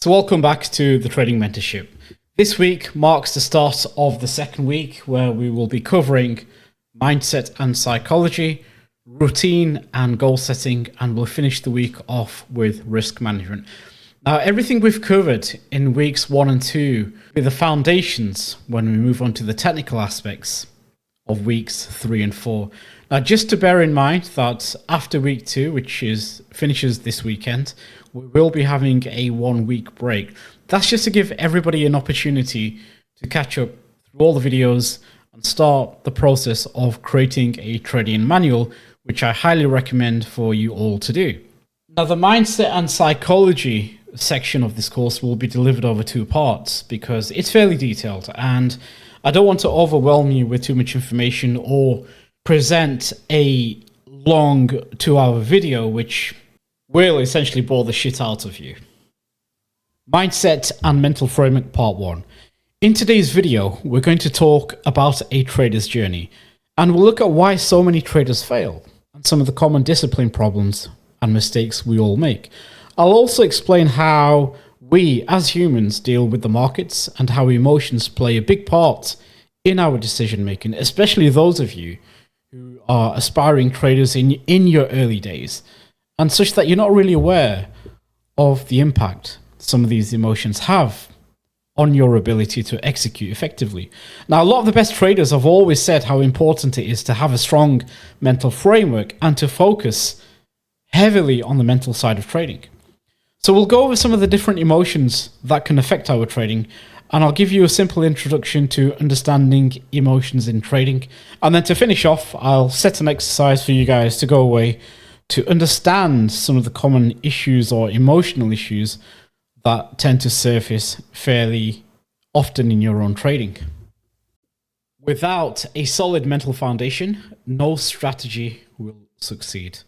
So welcome back to the Trading Mentorship. This week marks the start of the second week where we will be covering mindset and psychology, routine and goal setting, and we'll finish the week off with risk management. Now, everything we've covered in weeks 1 and 2 are the foundations when we move on to the technical aspects of weeks 3 and 4. Now, just to bear in mind that after week 2, which finishes this weekend, we will be having a 1 week break. That's just to give everybody an opportunity to catch up through all the videos and start the process of creating a trading manual, which I highly recommend for you all to do. Now, the mindset and psychology section of this course will be delivered over 2 parts because it's fairly detailed and I don't want to overwhelm you with too much information or present a long 2-hour video which will essentially bore the shit out of you. Mindset and mental framework part 1. In today's video, we're going to talk about a trader's journey and we'll look at why so many traders fail and some of the common discipline problems and mistakes we all make. I'll also explain how we as humans deal with the markets and how emotions play a big part in our decision making, especially those of you who are aspiring traders in your early days, and such that you're not really aware of the impact some of these emotions have on your ability to execute effectively. Now, a lot of the best traders have always said how important it is to have a strong mental framework and to focus heavily on the mental side of trading. So we'll go over some of the different emotions that can affect our trading, and I'll give you a simple introduction to understanding emotions in trading. And then to finish off, I'll set an exercise for you guys to go away to understand some of the common issues or emotional issues that tend to surface fairly often in your own trading. Without a solid mental foundation, no strategy will succeed.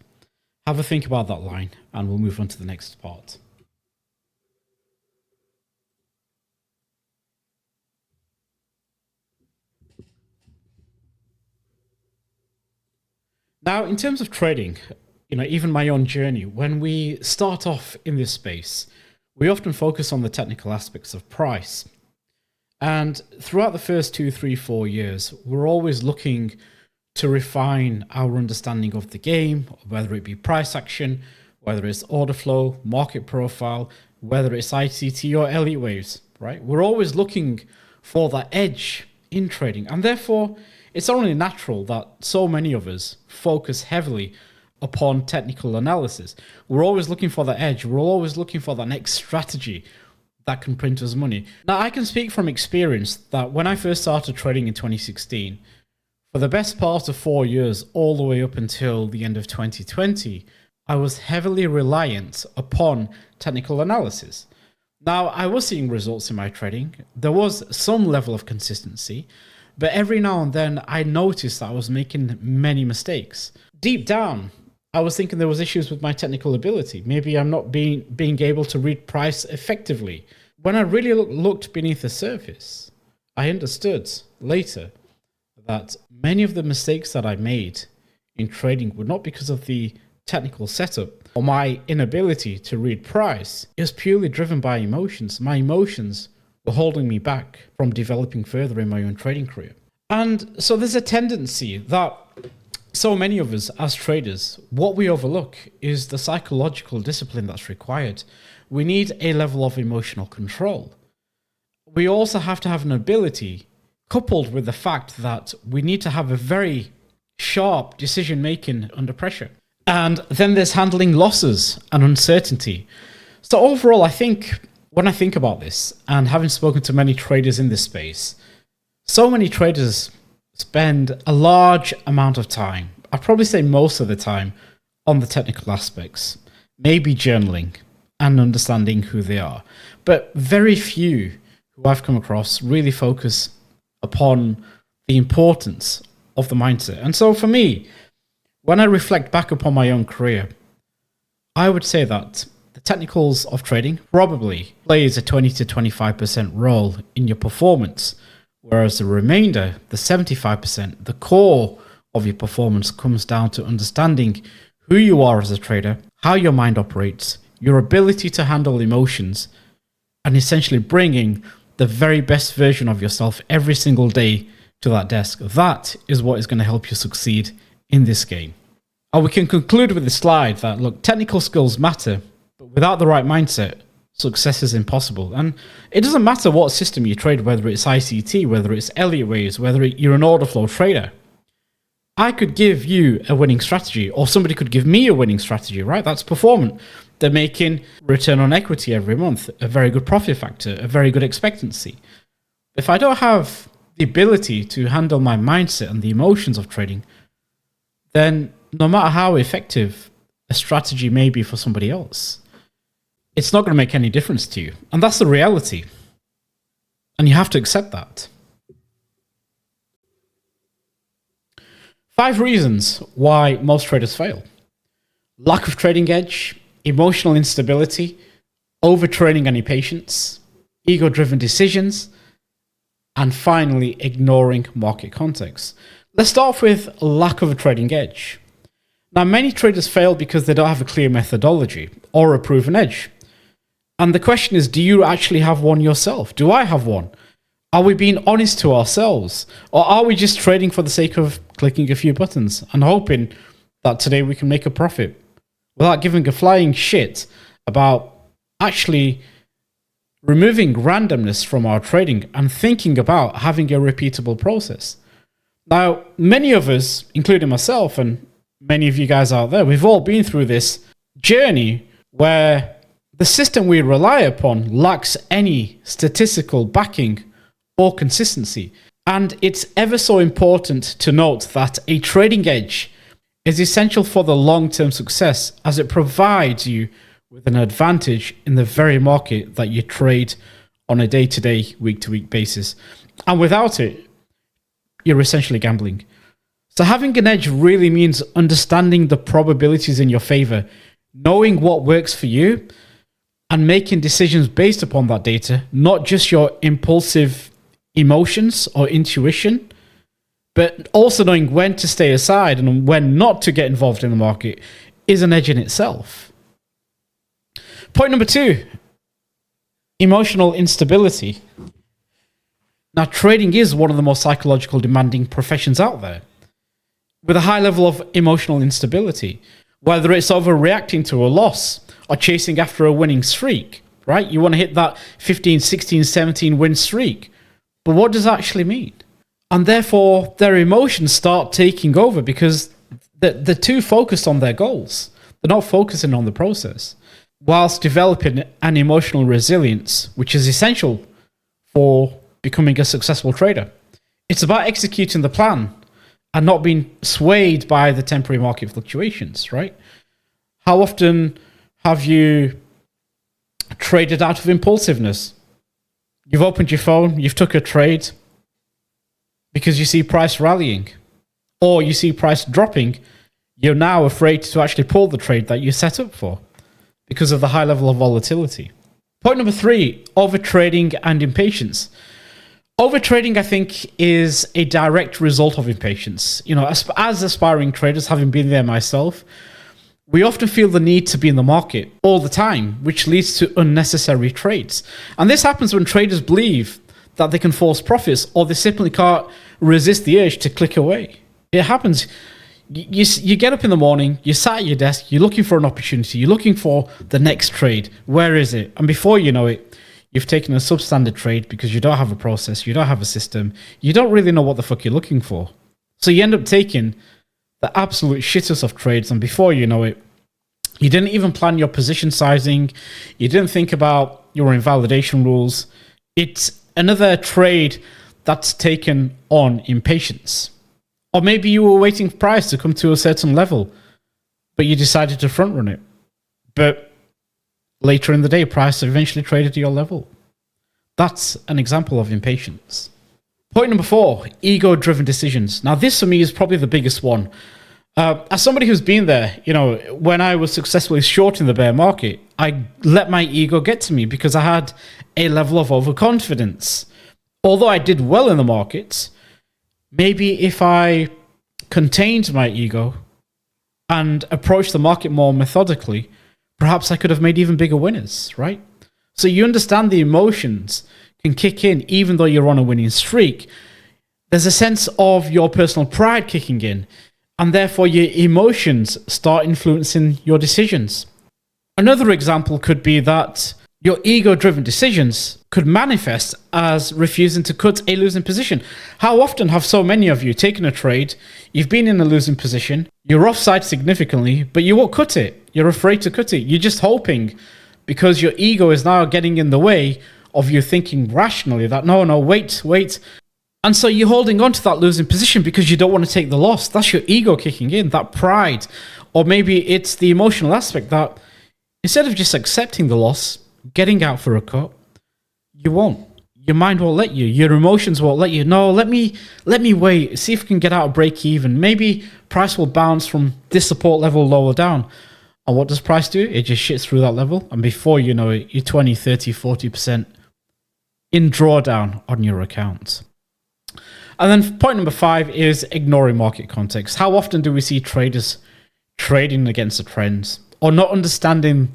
Have a think about that line and we'll move on to the next part. Now, in terms of trading, even my own journey, when we start off in this space, we often focus on the technical aspects of price. And throughout the first 2, 3, 4 years, we're always looking to refine our understanding of the game, whether it be price action, whether it's order flow, market profile, whether it's ICT or elite waves, right? We're always looking for that edge in trading. And therefore, it's only natural that so many of us focus heavily upon technical analysis. We're always looking for the edge. We're always looking for the next strategy that can print us money. Now, I can speak from experience that when I first started trading in 2016, for the best part of 4 years, all the way up until the end of 2020, I was heavily reliant upon technical analysis. Now, I was seeing results in my trading. There was some level of consistency, but every now and then I noticed that I was making many mistakes. Deep down, I was thinking there was issues with my technical ability. Maybe I'm not being able to read price effectively. When I really looked beneath the surface, I understood later that many of the mistakes that I made in trading were not because of the technical setup or my inability to read price. It was purely driven by emotions. My emotions were holding me back from developing further in my own trading career. And so there's a tendency that so many of us as traders, what we overlook is the psychological discipline that's required. We need a level of emotional control. We also have to have an ability, coupled with the fact that we need to have a very sharp decision making under pressure. And then there's handling losses and uncertainty. So overall, I think when I think about this, and having spoken to many traders in this space, so many traders spend a large amount of time, I'd probably say most of the time, on the technical aspects, maybe journaling and understanding who they are. But very few who I've come across really focus upon the importance of the mindset. And so for me, when I reflect back upon my own career, I would say that the technicals of trading probably plays a 20 to 25% role in your performance, whereas the remainder, the 75%, the core of your performance comes down to understanding who you are as a trader, how your mind operates, your ability to handle emotions, and essentially bringing the very best version of yourself every single day to that desk. That is what is going to help you succeed in this game. And we can conclude with this slide that, look, technical skills matter, but without the right mindset, success is impossible. And it doesn't matter what system you trade, whether it's ICT, whether it's Elliott Waves, whether you're an order flow trader. I could give you a winning strategy, or somebody could give me a winning strategy, right? That's performant. They're making return on equity every month, a very good profit factor, a very good expectancy. If I don't have the ability to handle my mindset and the emotions of trading, then no matter how effective a strategy may be for somebody else, it's not going to make any difference to you. And that's the reality. And you have to accept that. 5 reasons why most traders fail. Lack of trading edge, emotional instability, overtraining and impatience, ego-driven decisions, and finally, ignoring market context. Let's start with lack of a trading edge. Now, many traders fail because they don't have a clear methodology or a proven edge. And the question is, do you actually have one yourself? Do I have one? Are we being honest to ourselves? Or are we just trading for the sake of clicking a few buttons and hoping that today we can make a profit without giving a flying shit about actually removing randomness from our trading and thinking about having a repeatable process? Now, many of us, including myself and many of you guys out there, we've all been through this journey where the system we rely upon lacks any statistical backing or consistency. And it's ever so important to note that a trading edge is essential for the long-term success, as it provides you with an advantage in the very market that you trade on a day-to-day, week-to-week basis. And without it, you're essentially gambling. So having an edge really means understanding the probabilities in your favor, knowing what works for you, and making decisions based upon that data, not just your impulsive emotions or intuition, but also knowing when to stay aside and when not to get involved in the market is an edge in itself. Point number 2, emotional instability. Now, trading is one of the most psychological demanding professions out there, with a high level of emotional instability, whether it's overreacting to a loss or chasing after a winning streak, right? You want to hit that 15, 16, 17 win streak. But what does that actually mean? And therefore, their emotions start taking over because they're too focused on their goals. They're not focusing on the process, whilst developing an emotional resilience, which is essential for becoming a successful trader. It's about executing the plan and not being swayed by the temporary market fluctuations, right? How often have you traded out of impulsiveness? You've opened your phone, you've took a trade because you see price rallying or you see price dropping. You're now afraid to actually pull the trade that you set up for because of the high level of volatility. Point number 3, overtrading and impatience. Overtrading, I think, is a direct result of impatience. You know, as aspiring traders, having been there myself, we often feel the need to be in the market all the time, which leads to unnecessary trades. And this happens when traders believe that they can force profits or they simply can't resist the urge to click away. It happens. You get up in the morning, you sat at your desk, you're looking for an opportunity, you're looking for the next trade. Where is it? And before you know it, you've taken a substandard trade because you don't have a process, you don't have a system, you don't really know what the fuck you're looking for. So you end up taking the absolute shittest of trades, and before you know it, you didn't even plan your position sizing, you didn't think about your invalidation rules. It's another trade that's taken on impatience. Or maybe you were waiting for price to come to a certain level, but you decided to front run it. But later in the day, price eventually traded to your level. That's an example of impatience. Point number 4, ego-driven decisions. Now, this for me is probably the biggest one. As somebody who's been there, you know, when I was successfully short in the bear market, I let my ego get to me because I had a level of overconfidence. Although I did well in the markets, maybe if I contained my ego and approached the market more methodically, perhaps I could have made even bigger winners, right? So you understand the emotions can kick in even though you're on a winning streak. There's a sense of your personal pride kicking in, and therefore your emotions start influencing your decisions. Another example could be that your ego-driven decisions could manifest as refusing to cut a losing position. How often have so many of you taken a trade, you've been in a losing position, you're offside significantly, but you won't cut it. You're afraid to cut it. You're just hoping, because your ego is now getting in the way of you thinking rationally that, no, wait. And so you're holding on to that losing position because you don't want to take the loss. That's your ego kicking in, that pride. Or maybe it's the emotional aspect that instead of just accepting the loss, getting out for a cut, you won't. Your mind won't let you. Your emotions won't let you. No, let me wait. See if we can get out of break even. Maybe price will bounce from this support level lower down. And what does price do? It just shits through that level. And before you know it, you're 20, 30, 40% in drawdown on your account. And then point number 5 is ignoring market context. How often do we see traders trading against the trends or not understanding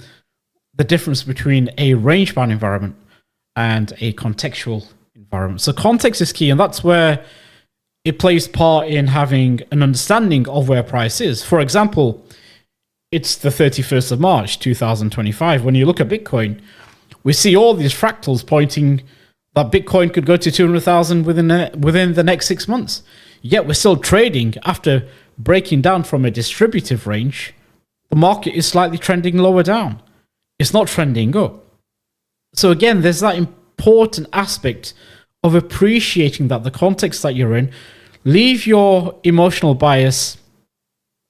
the difference between a range-bound environment and a contextual environment? So context is key, and that's where it plays part in having an understanding of where price is. For example, it's the 31st of March, 2025. When you look at Bitcoin, we see all these fractals pointing that Bitcoin could go to 200,000 within the next 6 months. Yet we're still trading after breaking down from a distributive range. The market is slightly trending lower down. It's not trending up. So again, there's that important aspect of appreciating that the context that you're in. Leave your emotional bias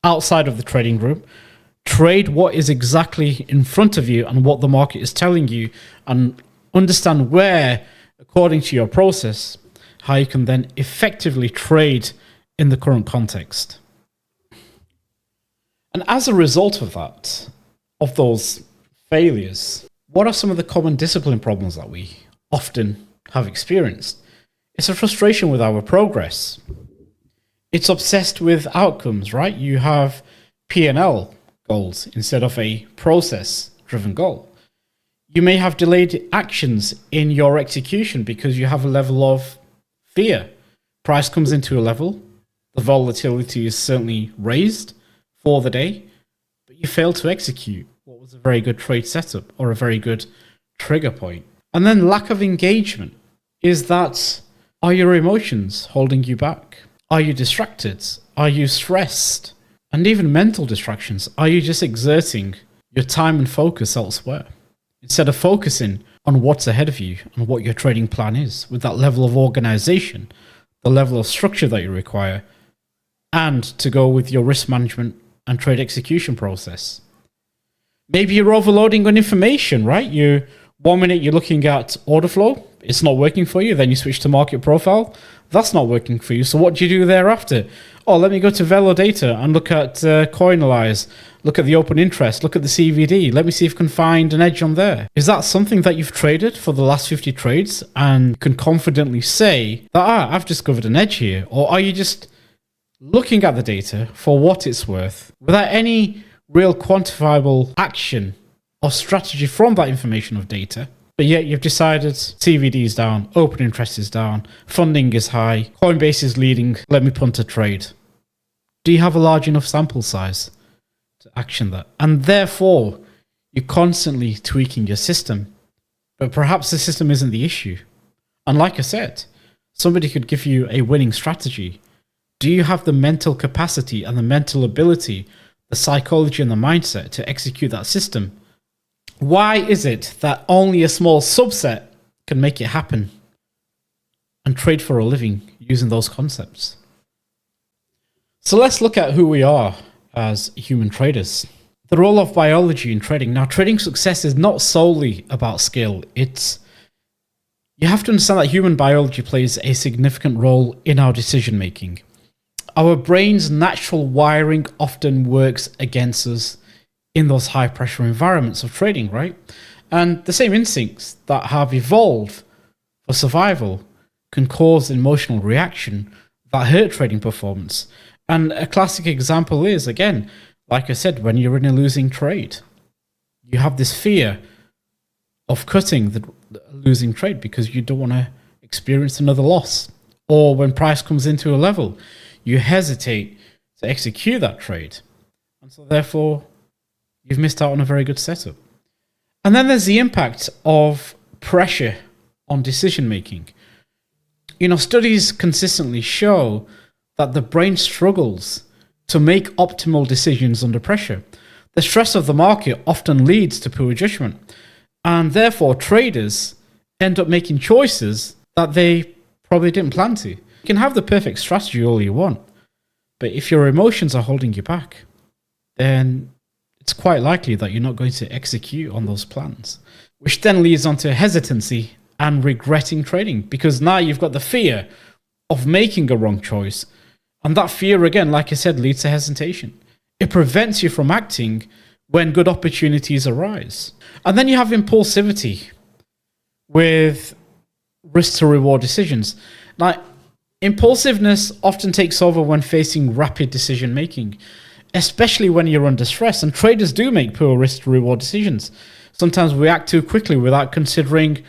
outside of the trading group. Trade what is exactly in front of you and what the market is telling you, and understand where, according to your process, how you can then effectively trade in the current context. And as a result of that, of those failures, what are some of the common discipline problems that we often have experienced? It's a frustration with our progress. It's obsessed with outcomes, right? You have P&L goals instead of a process-driven goal. You may have delayed actions in your execution because you have a level of fear. Price comes into a level, the volatility is certainly raised for the day, but you fail to execute what was a very good trade setup or a very good trigger point. And then lack of engagement is that, are your emotions holding you back? Are you distracted? Are you stressed? And even mental distractions. Are you just exerting your time and focus elsewhere instead of focusing on what's ahead of you and what your trading plan is with that level of organization, the level of structure that you require, and to go with your risk management and trade execution process? Maybe you're overloading on information, right? 1 minute you're looking at order flow, it's not working for you. Then you switch to market profile, that's not working for you. So what do you do thereafter? Oh, let me go to Velo Data and look at Coinalyze, look at the open interest, look at the CVD. Let me see if I can find an edge on there. Is that something that you've traded for the last 50 trades and can confidently say that, I've discovered an edge here? Or are you just looking at the data for what it's worth without any real quantifiable action or strategy from that information of data? But yet you've decided CVD is down, open interest is down, funding is high, Coinbase is leading, let me punt a trade. Do you have a large enough sample size to action that? And therefore, you're constantly tweaking your system. But perhaps the system isn't the issue. And like I said, somebody could give you a winning strategy. Do you have the mental capacity and the mental ability, the psychology and the mindset to execute that system? Why is it that only a small subset can make it happen and trade for a living using those concepts? So let's look at who we are as human traders. The role of biology in trading. Now, trading success is not solely about skill. You have to understand that human biology plays a significant role in our decision making. Our brain's natural wiring often works against us in those high pressure environments of trading, right? And the same instincts that have evolved for survival can cause an emotional reaction that hurt trading performance. And a classic example is, again, like I said, when you're in a losing trade, you have this fear of cutting the losing trade because you don't want to experience another loss. Or when price comes into a level, you hesitate to execute that trade. And so therefore, you've missed out on a very good setup. And then there's the impact of pressure on decision making. Studies consistently show that the brain struggles to make optimal decisions under pressure. The stress of the market often leads to poor judgment, and therefore traders end up making choices that they probably didn't plan to. You can have the perfect strategy all you want, but if your emotions are holding you back, then it's quite likely that you're not going to execute on those plans, which then leads on to hesitancy and regretting trading, because now you've got the fear of making a wrong choice. And that fear, again, like I said, leads to hesitation. It prevents you from acting when good opportunities arise. And then you have impulsivity with risk to reward decisions. Now, impulsiveness often takes over when facing rapid decision making, especially when you're under stress. And traders do make poor risk to reward decisions. Sometimes we act too quickly without considering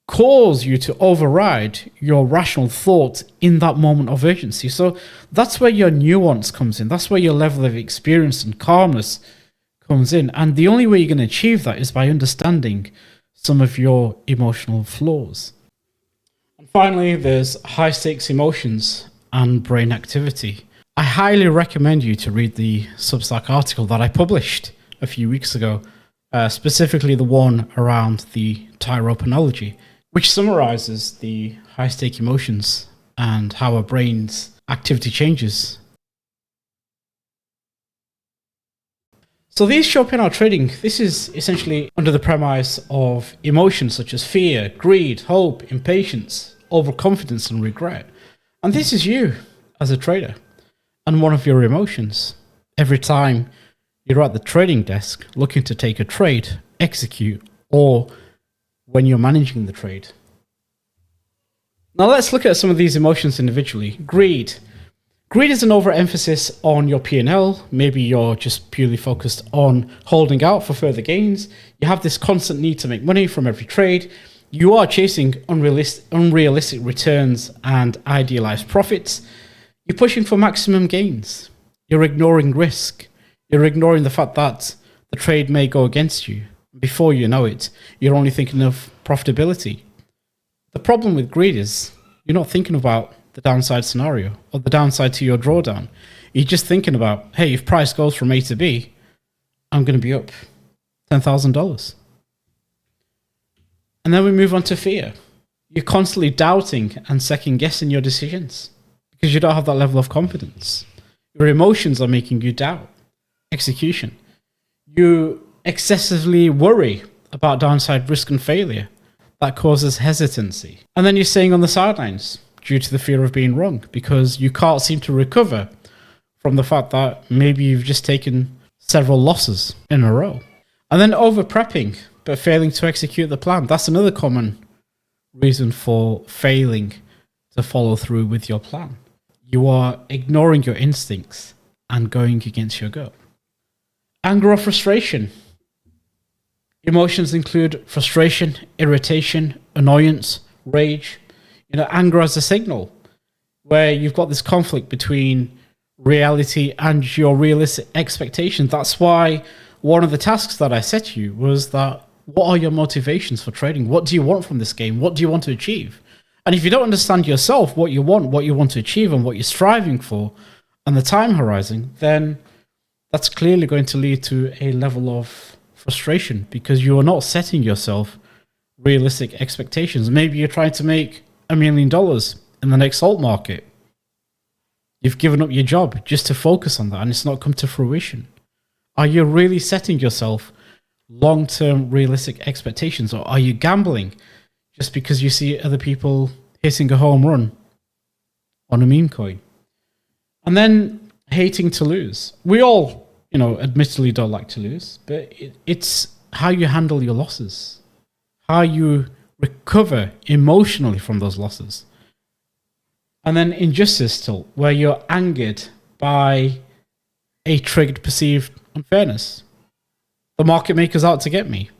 cause you to override your rational thought in that moment of urgency. So that's where your nuance comes in. That's where your level of experience and calmness comes in. And the only way you're going to achieve that is by understanding some of your emotional flaws. And finally, there's high stakes emotions and brain activity. I highly recommend you to read the Substack article that I published a few weeks ago, specifically the one around the tightrope analogy, which summarizes the high-stake emotions and how our brain's activity changes. So these show up in our trading. This is essentially under the premise of emotions such as fear, greed, hope, impatience, overconfidence, and regret. And this is you as a trader and one of your emotions. Every time you're at the trading desk looking to take a trade, execute, or when you're managing the trade. Now let's look at some of these emotions individually. Greed. Greed is an overemphasis on your P&L. Maybe you're just purely focused on holding out for further gains. You have this constant need to make money from every trade. You are chasing unrealistic returns and idealized profits. You're pushing for maximum gains. You're ignoring risk. You're ignoring the fact that the trade may go against you. Before you know it, you're only thinking of profitability. The problem with greed is you're not thinking about the downside scenario or the downside to your drawdown. You're just thinking about, hey, if price goes from A to B, I'm going to be up $10,000. And then we move on to fear. You're constantly doubting and second guessing your decisions because you don't have that level of confidence. Your emotions are making you doubt execution. You excessively worry about downside risk and failure. That causes hesitancy. And then you're staying on the sidelines due to the fear of being wrong because you can't seem to recover from the fact that maybe you've just taken several losses in a row. And then over prepping but failing to execute the plan. That's another common reason for failing to follow through with your plan. You are ignoring your instincts and going against your gut. Anger or frustration. Emotions include frustration, irritation, annoyance, rage. Anger as a signal where you've got this conflict between reality and your realistic expectations. That's why one of the tasks that I set you was that what are your motivations for trading? What do you want from this game? What do you want to achieve? And if you don't understand yourself, what you want to achieve and what you're striving for and the time horizon, then that's clearly going to lead to a level of frustration because you are not setting yourself realistic expectations. Maybe you're trying to make $1 million in the next alt market. You've given up your job just to focus on that and it's not come to fruition. Are you really setting yourself long-term realistic expectations, or are you gambling just because you see other people hitting a home run on a meme coin? And then hating to lose. We all, admittedly don't like to lose, but it's how you handle your losses, how you recover emotionally from those losses. And then injustice still, where you're angered by a triggered perceived unfairness. The market maker's out to get me.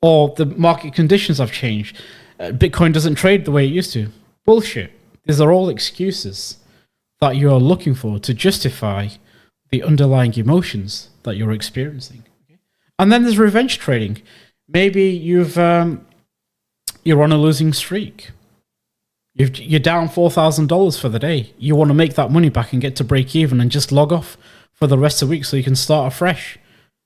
or the market conditions have changed. Bitcoin doesn't trade the way it used to. Bullshit. These are all excuses that you are looking for to justify the underlying emotions that you're experiencing. And then there's revenge trading. Maybe you're on a losing streak. You're down $4,000 for the day. You want to make that money back and get to break even and just log off for the rest of the week so you can start afresh.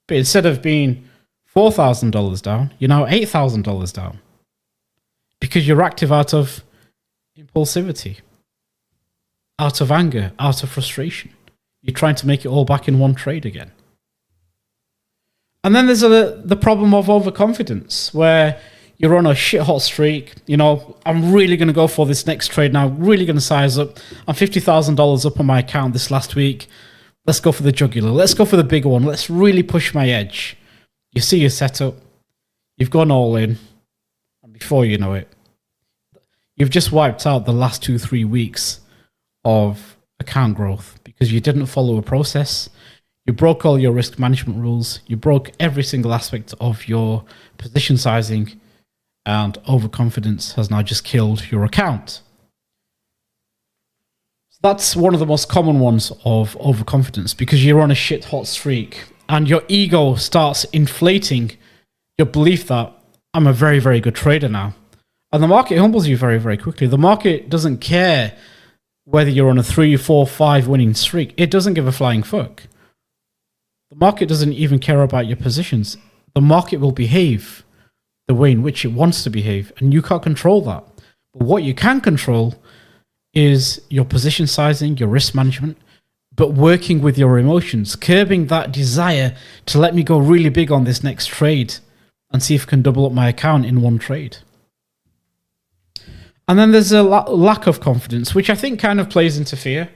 But instead of being $4,000 down, you're now $8,000 down because you're active out of impulsivity, out of anger, out of frustration. You're trying to make it all back in one trade again. And then there's the problem of overconfidence, where you're on a shit hot streak. You know, I'm really going to go for this next trade now. Really going to size up. I'm $50,000 up on my account this last week. Let's go for the jugular. Let's go for the bigger one. Let's really push my edge. You see your setup. You've gone all in. And before you know it, you've just wiped out the last 2-3 weeks of account growth because you didn't follow a process. You broke all your risk management rules. You broke every single aspect of your position sizing, and overconfidence has now just killed your account. So that's one of the most common ones of overconfidence, because you're on a shit hot streak and your ego starts inflating your belief that I'm a very, very good trader now. And the market humbles you very, very quickly. The market doesn't care whether you're on a 3, 4, 5 winning streak. It doesn't give a flying fuck. The market doesn't even care about your positions. The market will behave the way in which it wants to behave, and you can't control that. But what you can control is your position sizing, your risk management, but working with your emotions, curbing that desire to let me go really big on this next trade and see if I can double up my account in one trade. And then there's a lack of confidence, which I think kind of plays into fear.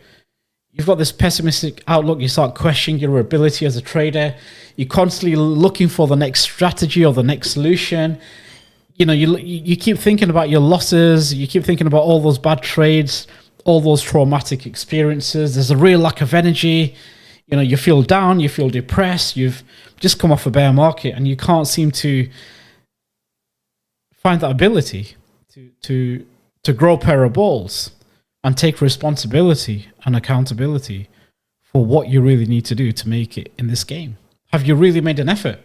You've got this pessimistic outlook. You start questioning your ability as a trader. You're constantly looking for the next strategy or the next solution. You know, you keep thinking about your losses. You keep thinking about all those bad trades, all those traumatic experiences. There's a real lack of energy. You know, you feel down. You feel depressed. You've just come off a bear market, and you can't seem to find that ability to grow a pair of balls and take responsibility and accountability for what you really need to do to make it in this game. Have you really made an effort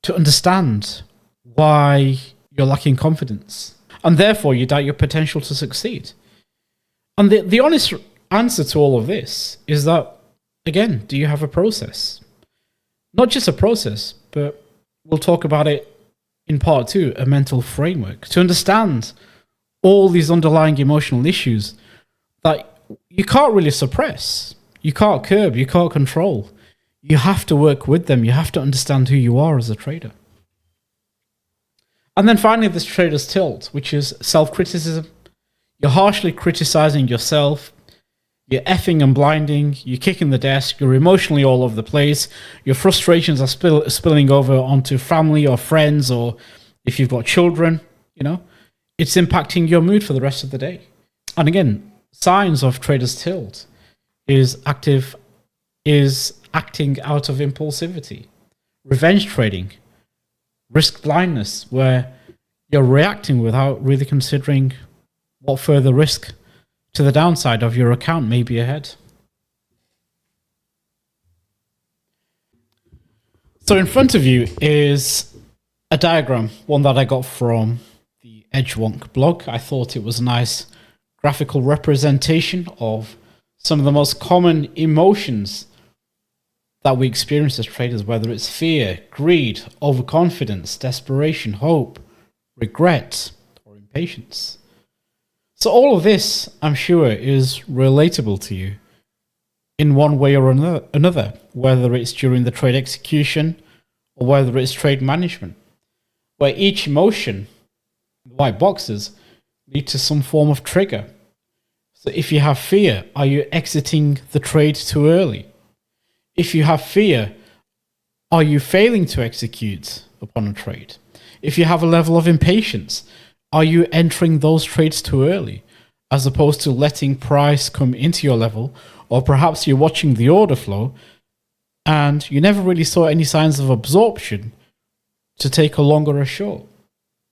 to understand why you're lacking confidence, and therefore you doubt your potential to succeed? And the honest answer to all of this is that, again, do you have a process? Not just a process, but we'll talk about it in part 2, a mental framework, to understand all these underlying emotional issues that you can't really suppress, you can't curb, you can't control. You have to work with them. You have to understand who you are as a trader. And then finally, this trader's tilt, which is self-criticism. You're harshly criticizing yourself. You're effing and blinding. You're kicking the desk. You're emotionally all over the place. Your frustrations are spilling over onto family or friends, or if you've got children, you know, it's impacting your mood for the rest of the day. And again, signs of trader's tilt is acting out of impulsivity, revenge trading, risk blindness, where you're reacting without really considering what further risk to the downside of your account may be ahead. So in front of you is a diagram, one that I got from the Edgewonk blog. I thought it was a nice graphical representation of some of the most common emotions that we experience as traders, whether it's fear, greed, overconfidence, desperation, hope, regret, or impatience. So all of this, I'm sure, is relatable to you in one way or another, whether it's during the trade execution or whether it's trade management, where each emotion, the white boxes, lead to some form of trigger. So if you have fear, are you exiting the trade too early? If you have fear, are you failing to execute upon a trade? If you have a level of impatience, are you entering those trades too early, as opposed to letting price come into your level? Or perhaps you're watching the order flow and you never really saw any signs of absorption to take a long or a short.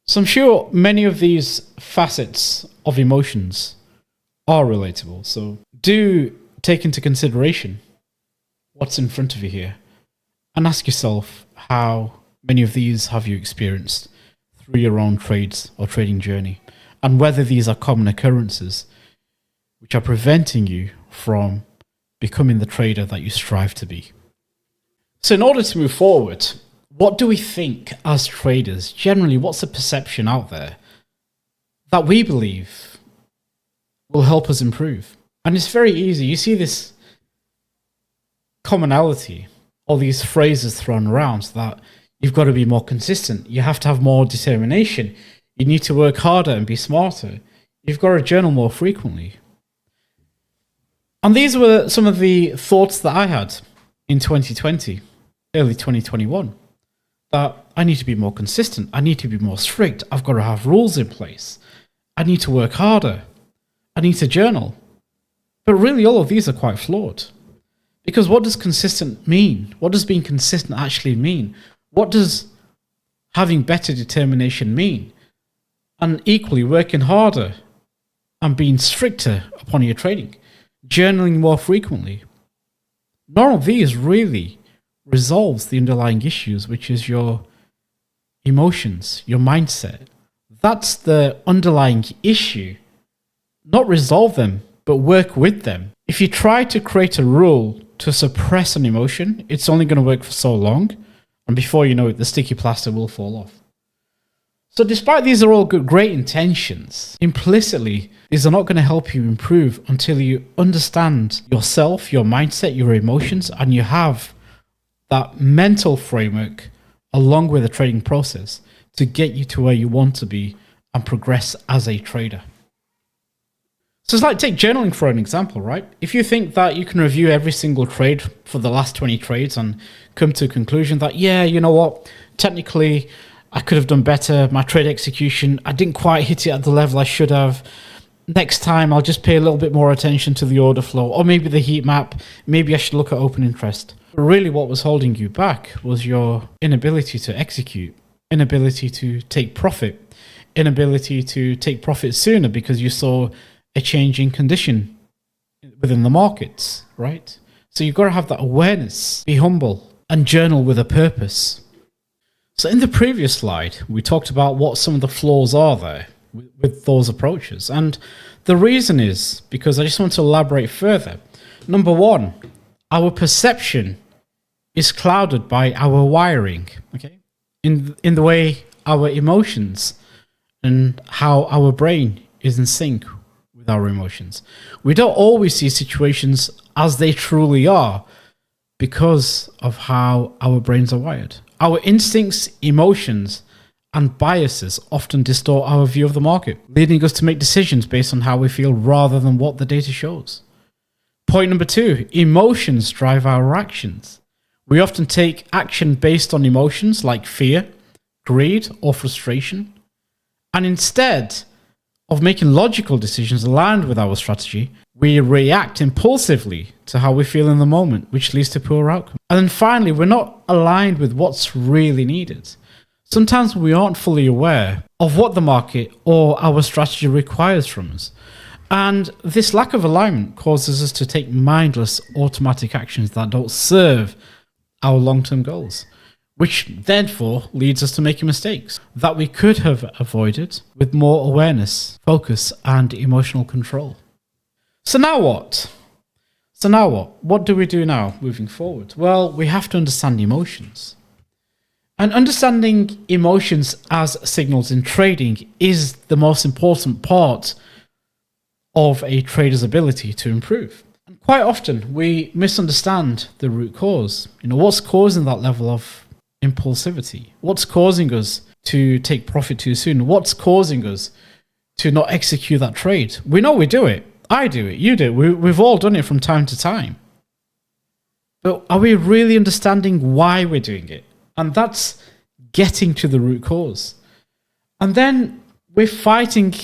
So I'm sure many of these facets of emotions are relatable. So do take into consideration what's in front of you here and ask yourself how many of these have you experienced through your own trades or trading journey, and whether these are common occurrences which are preventing you from becoming the trader that you strive to be. So in order to move forward, what do we think as traders? Generally, what's the perception out there that we believe will help us improve? And it's very easy. You see this commonality, all these phrases thrown around that you've got to be more consistent. You have to have more determination. You need to work harder and be smarter. You've got to journal more frequently. And these were some of the thoughts that I had in 2020, early 2021, that I need to be more consistent. I need to be more strict. I've got to have rules in place. I need to work harder. I need to journal. But really, all of these are quite flawed. Because what does consistent mean? What does being consistent actually mean? What does having better determination mean? And equally, working harder and being stricter upon your trading, journaling more frequently. None of these really resolves the underlying issues, which is your emotions, your mindset. That's the underlying issue. Not resolve them, but work with them. If you try to create a rule to suppress an emotion, it's only going to work for so long, and before you know it, the sticky plaster will fall off. So despite these are all great intentions, implicitly, these are not going to help you improve until you understand yourself, your mindset, your emotions, and you have that mental framework along with the trading process to get you to where you want to be and progress as a trader. So it's like, take journaling for an example, right? If you think that you can review every single trade for the last 20 trades and come to a conclusion that, yeah, you know what, technically I could have done better, my trade execution, I didn't quite hit it at the level I should have. Next time I'll just pay a little bit more attention to the order flow, or maybe the heat map, maybe I should look at open interest. But really what was holding you back was your inability to execute, inability to take profit, inability to take profit sooner because you saw a changing condition within the markets, right? So you've got to have that awareness, be humble, and journal with a purpose. So in the previous slide, we talked about what some of the flaws are there with those approaches. And the reason is because I just want to elaborate further. Number one, our perception is clouded by our wiring, okay? In the way our emotions and how our brain is in sync with our emotions. We don't always see situations as they truly are because of how our brains are wired. Our instincts, emotions, and biases often distort our view of the market, leading us to make decisions based on how we feel rather than what the data shows. Point number two, emotions drive our actions. We often take action based on emotions like fear, greed, or frustration. And instead of making logical decisions aligned with our strategy, we react impulsively to how we feel in the moment, which leads to poor outcomes. And then finally, we're not aligned with what's really needed. Sometimes we aren't fully aware of what the market or our strategy requires from us. And this lack of alignment causes us to take mindless automatic actions that don't serve our long-term goals, which therefore leads us to making mistakes that we could have avoided with more awareness, focus, and emotional control. So now what? What do we do now moving forward? Well, we have to understand emotions. And understanding emotions as signals in trading is the most important part of a trader's ability to improve. And quite often we misunderstand the root cause. What's causing that level of impulsivity? What's causing us to take profit too soon? What's causing us to not execute that trade? We know we do it. I do it. You do it. We've all done it from time to time. But are we really understanding why we're doing it? And that's getting to the root cause. And then we're fighting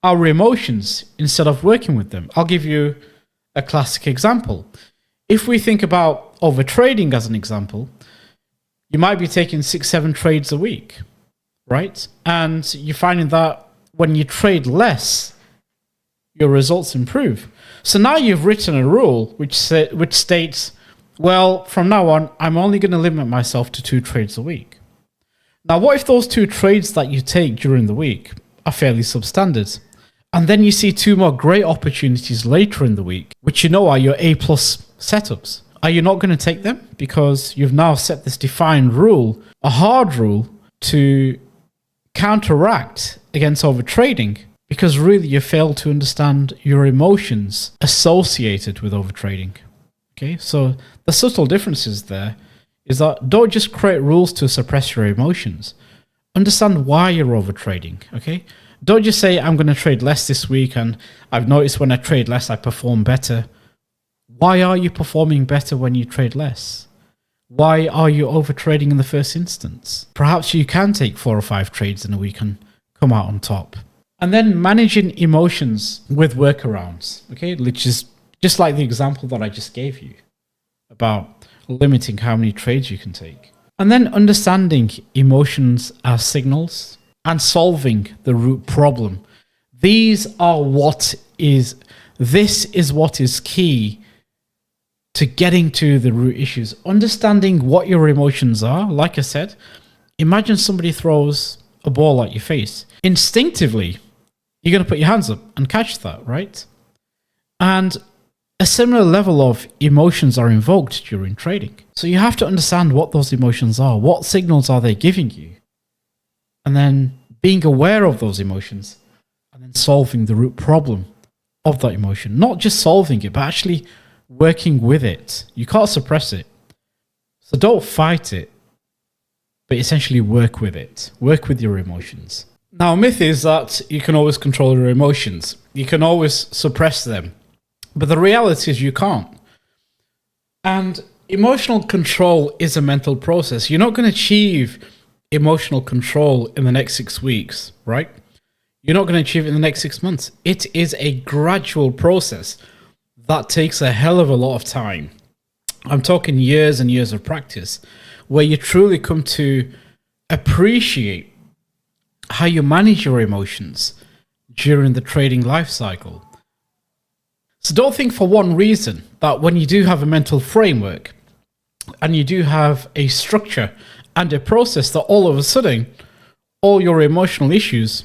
our emotions instead of working with them. I'll give you a classic example. If we think about overtrading as an example, you might be taking 6-7 trades a week, right? And you're finding that when you trade less, your results improve. So now you've written a rule which states, well, from now on, I'm only going to limit myself to 2 trades a week. Now, what if those 2 trades that you take during the week are fairly substandard? And then you see 2 more great opportunities later in the week, which you know are your A+ setups. Are you not going to take them? Because you've now set this defined rule, a hard rule, to counteract against overtrading, because really you fail to understand your emotions associated with overtrading. Okay, so the subtle differences there is that don't just create rules to suppress your emotions. Understand why you're overtrading, okay? Don't just say, I'm going to trade less this week, and I've noticed when I trade less, I perform better. Why are you performing better when you trade less? Why are you overtrading in the first instance? Perhaps you can take 4 or 5 trades in a week and come out on top. And then managing emotions with workarounds, okay? Which is just like the example that I just gave you about limiting how many trades you can take. And then understanding emotions as signals and solving the root problem. This is what is key to getting to the root issues. Understanding what your emotions are. Like I said, imagine somebody throws a ball at your face. Instinctively, you're going to put your hands up and catch that, right? And a similar level of emotions are invoked during trading. So you have to understand what those emotions are. What signals are they giving you? And then being aware of those emotions and then solving the root problem of that emotion. Not just solving it, but actually working with it. You can't suppress it. So don't fight it, but essentially work with it. Work with your emotions. Now, a myth is that you can always control your emotions. You can always suppress them. But the reality is you can't. And emotional control is a mental process. You're not going to achieve emotional control in the next 6 weeks, right? You're not going to achieve it in the next 6 months. It is a gradual process that takes a hell of a lot of time. I'm talking years and years of practice where you truly come to appreciate how you manage your emotions during the trading life cycle. So don't think for one reason that when you do have a mental framework and you do have a structure and a process that all of a sudden all your emotional issues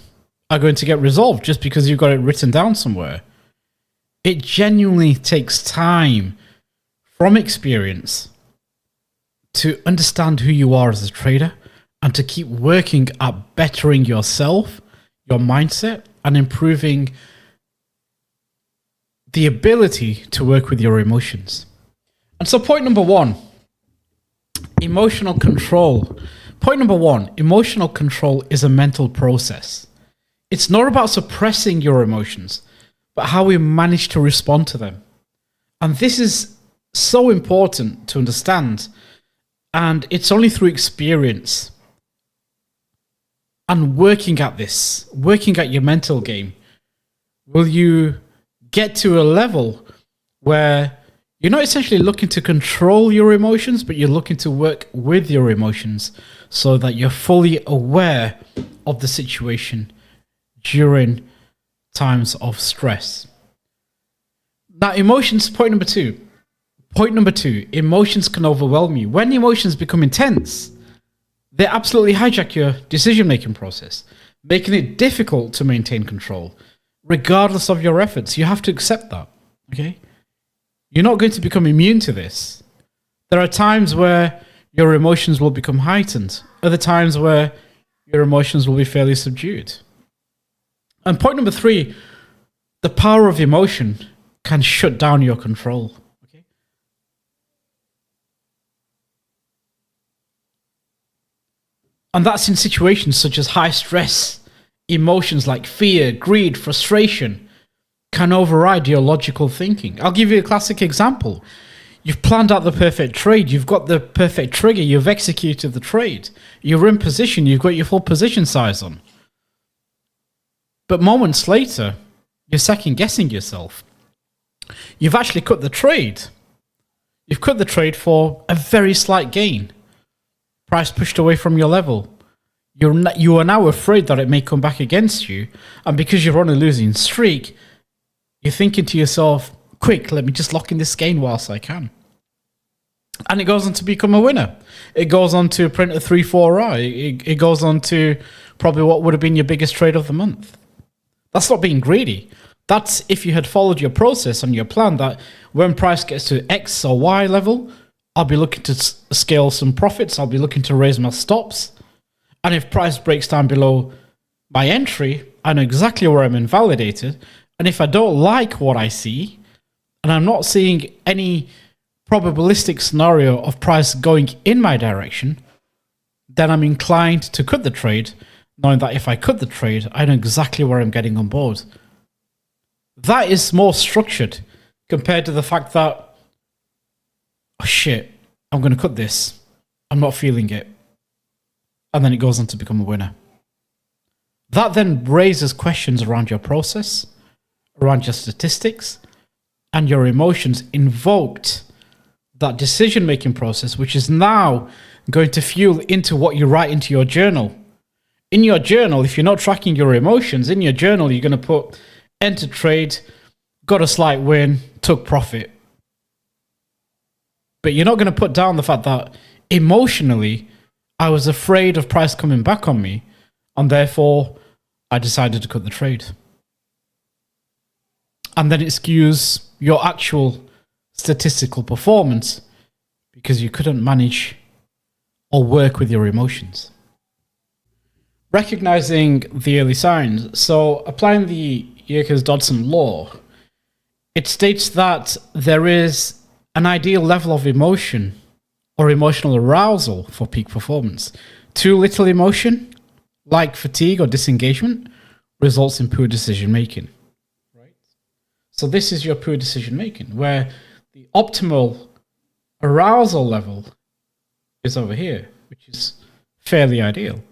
are going to get resolved just because you've got it written down somewhere. It genuinely takes time from experience to understand who you are as a trader and to keep working at bettering yourself, your mindset, and improving the ability to work with your emotions. And so point number 1, emotional control. Point number 1, emotional control is a mental process. It's not about suppressing your emotions, but how we manage to respond to them. And this is so important to understand. And it's only through experience and working at this, working at your mental game, will you get to a level where you're not essentially looking to control your emotions, but you're looking to work with your emotions so that you're fully aware of the situation during times of stress. Now, emotions, point number 2. Point number 2, emotions can overwhelm you. When emotions become intense, they absolutely hijack your decision-making process, making it difficult to maintain control. Regardless of your efforts, you have to accept that, okay? You're not going to become immune to this. There are times where your emotions will become heightened, other times where your emotions will be fairly subdued. And point number 3, the power of emotion can shut down your control, okay? And that's in situations such as high stress. Emotions like fear, greed, frustration can override your logical thinking. I'll give you a classic example. You've planned out the perfect trade. You've got the perfect trigger. You've executed the trade. You're in position. You've got your full position size on. But moments later, you're second guessing yourself. You've actually cut the trade. You've cut the trade for a very slight gain. price pushed away from your level. You are now afraid that it may come back against you, and because you're on a losing streak, you're thinking to yourself, quick, let me just lock in this gain whilst I can. And it goes on to become a winner. It goes on to print a 3-4R. It goes on to probably what would have been your biggest trade of the month. That's not being greedy. That's if you had followed your process and your plan, that when price gets to X or Y level, I'll be looking to scale some profits. I'll be looking to raise my stops. And if price breaks down below my entry, I know exactly where I'm invalidated. And if I don't like what I see, and I'm not seeing any probabilistic scenario of price going in my direction, then I'm inclined to cut the trade, knowing that if I cut the trade, I know exactly where I'm getting on board. That is more structured compared to the fact that, oh shit, I'm going to cut this. I'm not feeling it. And then it goes on to become a winner. That then raises questions around your process, around your statistics, and your emotions invoked that decision-making process, which is now going to fuel into what you write into your journal. In your journal, if you're not tracking your emotions, in your journal, you're going to put entered trade, got a slight win, took profit. But you're not going to put down the fact that emotionally, I was afraid of price coming back on me, and therefore I decided to cut the trade. And then it skews your actual statistical performance because you couldn't manage or work with your emotions. Recognizing the early signs. So applying the Yerkes-Dodson law, it states that there is an ideal level of emotion or emotional arousal for peak performance. Too little emotion, like fatigue or disengagement, results in poor decision making. Right? So this is your poor decision making, where the optimal arousal level is over here, which is fairly ideal.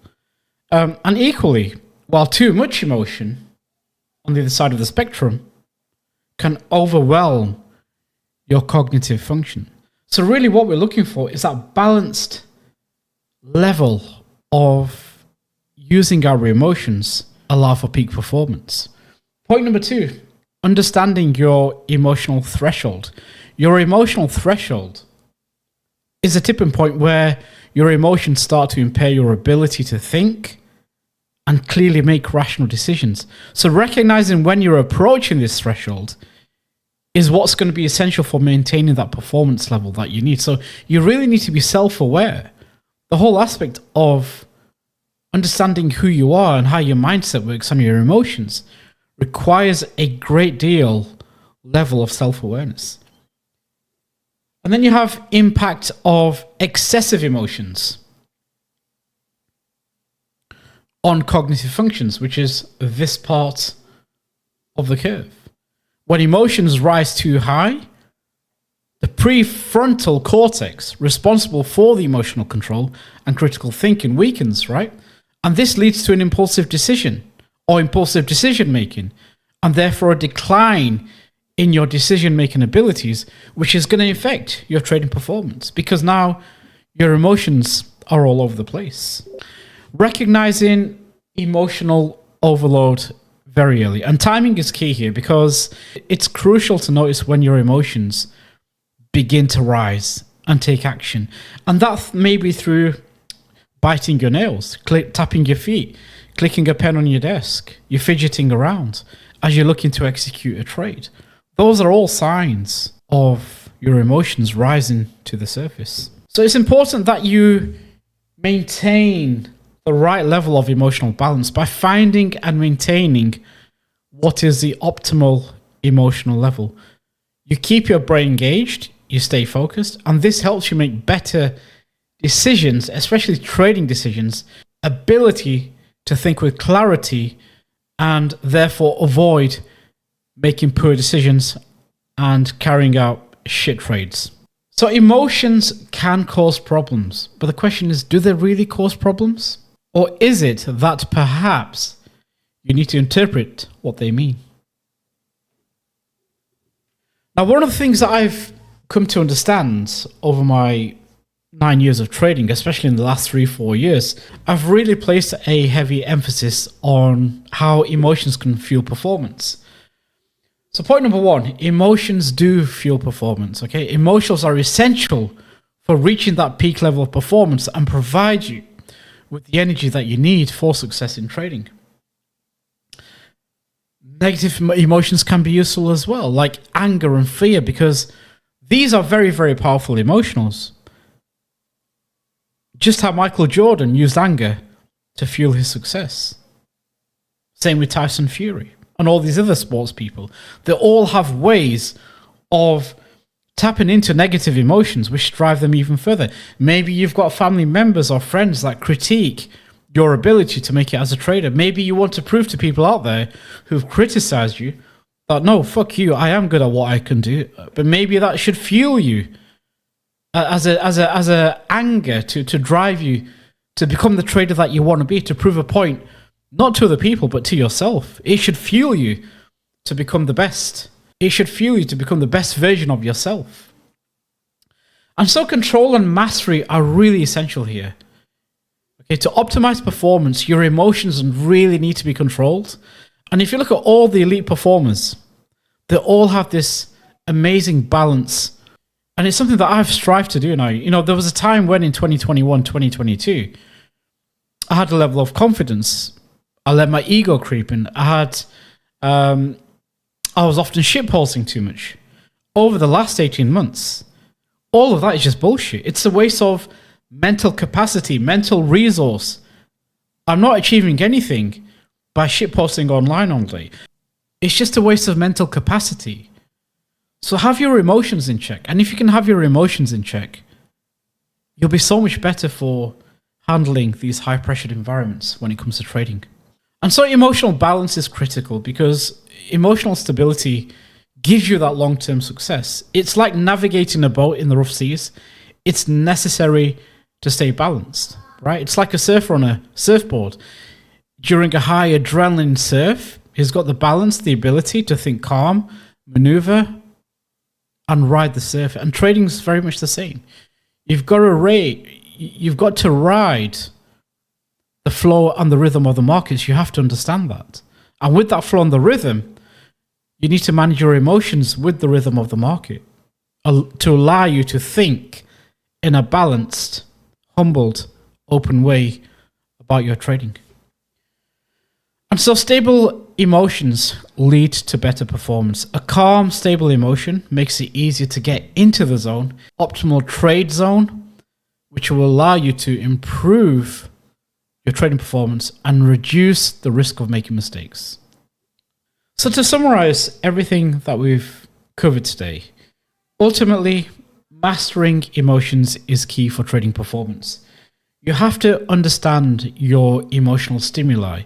And equally, while too much emotion on the other side of the spectrum can overwhelm your cognitive function. So really what we're looking for is that balanced level of using our emotions allow for peak performance. Point number 2, understanding your emotional threshold. Your emotional threshold is a tipping point where your emotions start to impair your ability to think and clearly make rational decisions. So recognizing when you're approaching this threshold is what's going to be essential for maintaining that performance level that you need. So you really need to be self-aware. The whole aspect of understanding who you are and how your mindset works and your emotions requires a great deal level of self-awareness. And then you have impact of excessive emotions on cognitive functions, which is this part of the curve. When emotions rise too high, the prefrontal cortex, responsible for the emotional control and critical thinking, weakens, right? And this leads to an impulsive decision or impulsive decision making, and therefore a decline in your decision making abilities, which is going to affect your trading performance because now your emotions are all over the place. Recognizing emotional overload very early. And timing is key here because it's crucial to notice when your emotions begin to rise and take action. And that may be through biting your nails, tapping your feet, clicking a pen on your desk, you're fidgeting around as you're looking to execute a trade. Those are all signs of your emotions rising to the surface. So it's important that you maintain the right level of emotional balance by finding and maintaining what is the optimal emotional level. You keep your brain engaged, you stay focused, and this helps you make better decisions, especially trading decisions, ability to think with clarity, and therefore avoid making poor decisions and carrying out shit trades. So emotions can cause problems, but the question is, do they really cause problems? Or is it that perhaps you need to interpret what they mean? Now, one of the things that I've come to understand over my 9 years of trading, especially in the last 3-4 years, I've really placed a heavy emphasis on how emotions can fuel performance. So point number one, emotions do fuel performance, okay? Emotions are essential for reaching that peak level of performance and provide you with the energy that you need for success in trading. Negative emotions can be useful as well, like anger and fear, because these are very, very powerful emotions. Just how Michael Jordan used anger to fuel his success. Same with Tyson Fury and all these other sports people. They all have ways of tapping into negative emotions which drive them even further. Maybe you've got family members or friends that critique your ability to make it as a trader. Maybe you want to prove to people out there who've criticized you that, no, fuck you, I am good at what I can do. But maybe that should fuel you as a anger to drive you to become the trader that you want to be, to prove a point, not to other people, but to yourself. It should fuel you to become the best. It should fuel you to become the best version of yourself. And so control and mastery are really essential here. Okay, to optimize performance, your emotions really need to be controlled. And if you look at all the elite performers, they all have this amazing balance. And it's something that I've strived to do now. You know, there was a time when in 2021, 2022, I had a level of confidence. I let my ego creep in. I was often shitposting too much. Over the last 18 months, all of that is just bullshit. It's a waste of mental capacity, mental resource. I'm not achieving anything by shitposting online only. It's just a waste of mental capacity. So have your emotions in check. And if you can have your emotions in check, you'll be so much better for handling these high-pressured environments when it comes to trading. And so emotional balance is critical because emotional stability gives you that long-term success. It's like navigating a boat in the rough seas. It's necessary to stay balanced, right? It's like a surfer on a surfboard. During a high adrenaline surf, he's got the balance, the ability to think calm, maneuver, and ride the surf. And trading is very much the same. You've got to ride the flow and the rhythm of the markets. You have to understand that. And with that flow and the rhythm, you need to manage your emotions with the rhythm of the market to allow you to think in a balanced, humbled, open way about your trading. And so stable emotions lead to better performance. A calm, stable emotion makes it easier to get into the zone, optimal trade zone, which will allow you to improve your trading performance and reduce the risk of making mistakes. So to summarize everything that we've covered today, ultimately, mastering emotions is key for trading performance. You have to understand your emotional stimuli.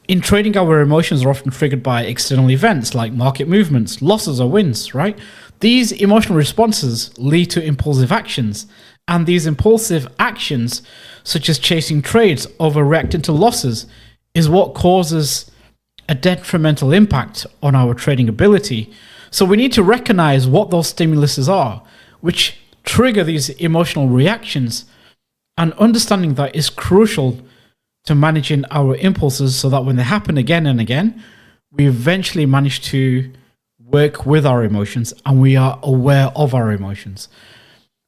In trading, our emotions are often triggered by external events like market movements, losses or wins, right? These emotional responses lead to impulsive actions, and these impulsive actions, such as chasing trades, overreacting to losses, is what causes a detrimental impact on our trading ability. So we need to recognize what those stimuluses are, which trigger these emotional reactions, and understanding that is crucial to managing our impulses so that when they happen again and again, we eventually manage to work with our emotions and we are aware of our emotions.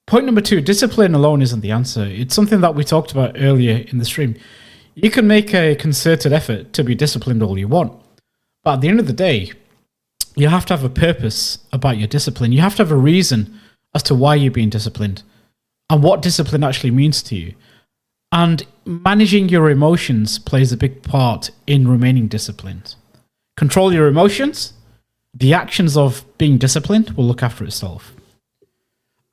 Point number 2, discipline alone isn't the answer. It's something that we talked about earlier in the stream. You can make a concerted effort to be disciplined all you want, but at the end of the day, you have to have a purpose about your discipline. You have to have a reason as to why you're being disciplined and what discipline actually means to you. And managing your emotions plays a big part in remaining disciplined. Control your emotions. The actions of being disciplined will look after itself.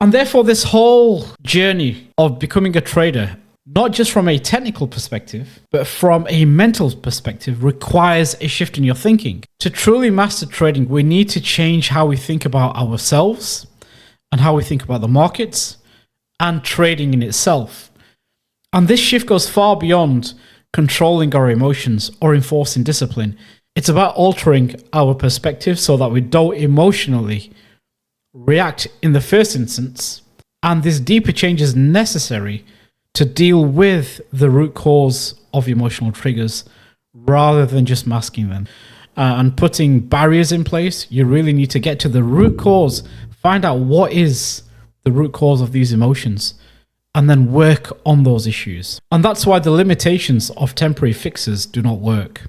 And therefore, this whole journey of becoming a trader, not just from a technical perspective, but from a mental perspective, requires a shift in your thinking. To truly master trading, we need to change how we think about ourselves and how we think about the markets and trading in itself. And this shift goes far beyond controlling our emotions or enforcing discipline. It's about altering our perspective so that we don't emotionally react in the first instance And this deeper change is necessary to deal with the root cause of emotional triggers rather than just masking them. And putting barriers in place, you really need to get to the root cause, find out what is the root cause of these emotions, and then work on those issues. And that's why the limitations of temporary fixes do not work.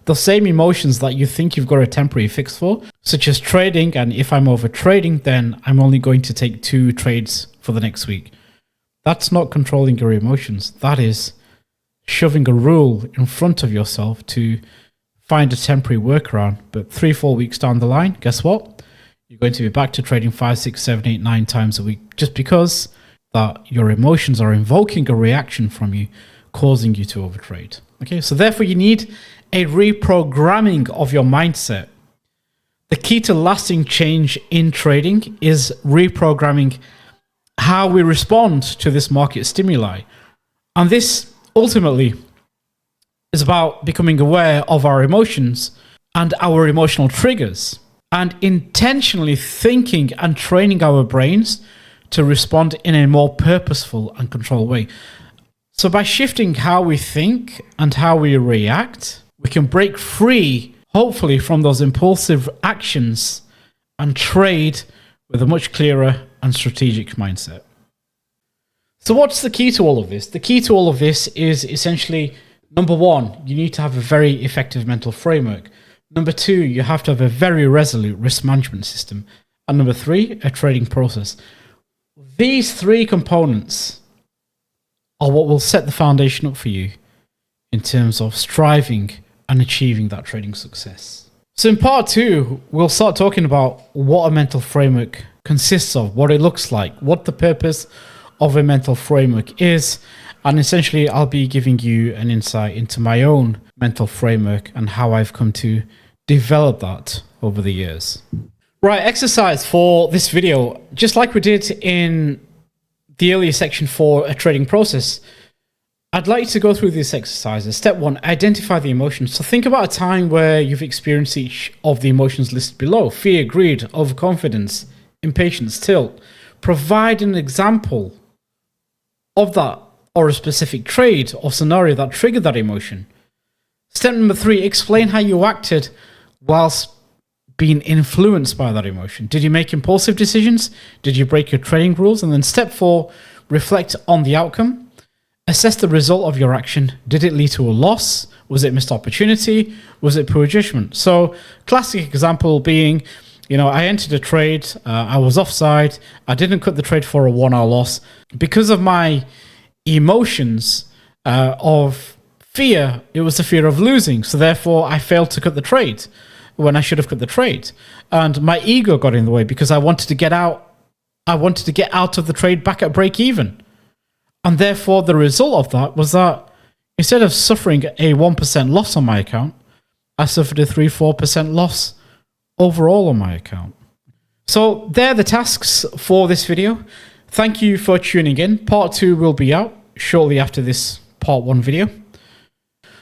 The same emotions that you think you've got a temporary fix for, such as trading, and if I'm over trading, then I'm only going to take 2 trades for the next week. That's not controlling your emotions. That is shoving a rule in front of yourself to find a temporary workaround. But 3-4 weeks down the line, guess what? You're going to be back to trading 5, 6, 7, 8, 9 times a week, just because that your emotions are invoking a reaction from you, causing you to overtrade. Okay, so therefore you need a reprogramming of your mindset. The key to lasting change in trading is reprogramming how we respond to this market stimuli. And this ultimately is about becoming aware of our emotions and our emotional triggers, and intentionally thinking and training our brains to respond in a more purposeful and controlled way. So by shifting how we think and how we react, we can break free, hopefully, from those impulsive actions and trade with a much clearer and strategic mindset. So what's the key to all of this? The key to all of this is essentially, number 1, you need to have a very effective mental framework. Number 2, you have to have a very resolute risk management system. And number 3, a trading process. These 3 components are what will set the foundation up for you in terms of striving and achieving that trading success. So in part 2, we'll start talking about what a mental framework consists of, what it looks like, what the purpose of a mental framework is, and essentially I'll be giving you an insight into my own mental framework and how I've come to develop that over the years. Right, exercise for this video, just like we did in the earlier section for a trading process, I'd like to go through these exercises. Step 1, identify the emotions. So think about a time where you've experienced each of the emotions listed below: fear, greed, overconfidence, impatience, tilt. Provide an example of that or a specific trade or scenario that triggered that emotion. Step number 3, explain how you acted whilst being influenced by that emotion. Did you make impulsive decisions? Did you break your trading rules? And then step 4, reflect on the outcome. Assess the result of your action. Did it lead to a loss? Was it missed opportunity? Was it poor judgment? So classic example being, I entered a trade, I was offside, I didn't cut the trade for a 1-hour loss. Because of my emotions of fear, it was the fear of losing. So therefore I failed to cut the trade when I should have cut the trade. And my ego got in the way because I wanted to get out. I wanted to get out of the trade back at break even. And therefore the result of that was that instead of suffering a 1% loss on my account, I suffered a 3-4% loss overall on my account. So they're the tasks for this video. Thank you for tuning in. Part 2 will be out shortly after this part 1 video.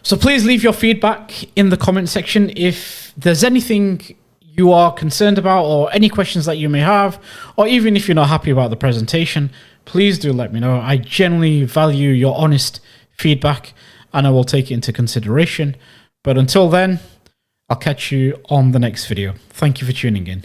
So please leave your feedback in the comment section if there's anything you are concerned about or any questions that you may have, or even if you're not happy about the presentation, please do let me know. I genuinely value your honest feedback and I will take it into consideration. But until then, I'll catch you on the next video. Thank you for tuning in.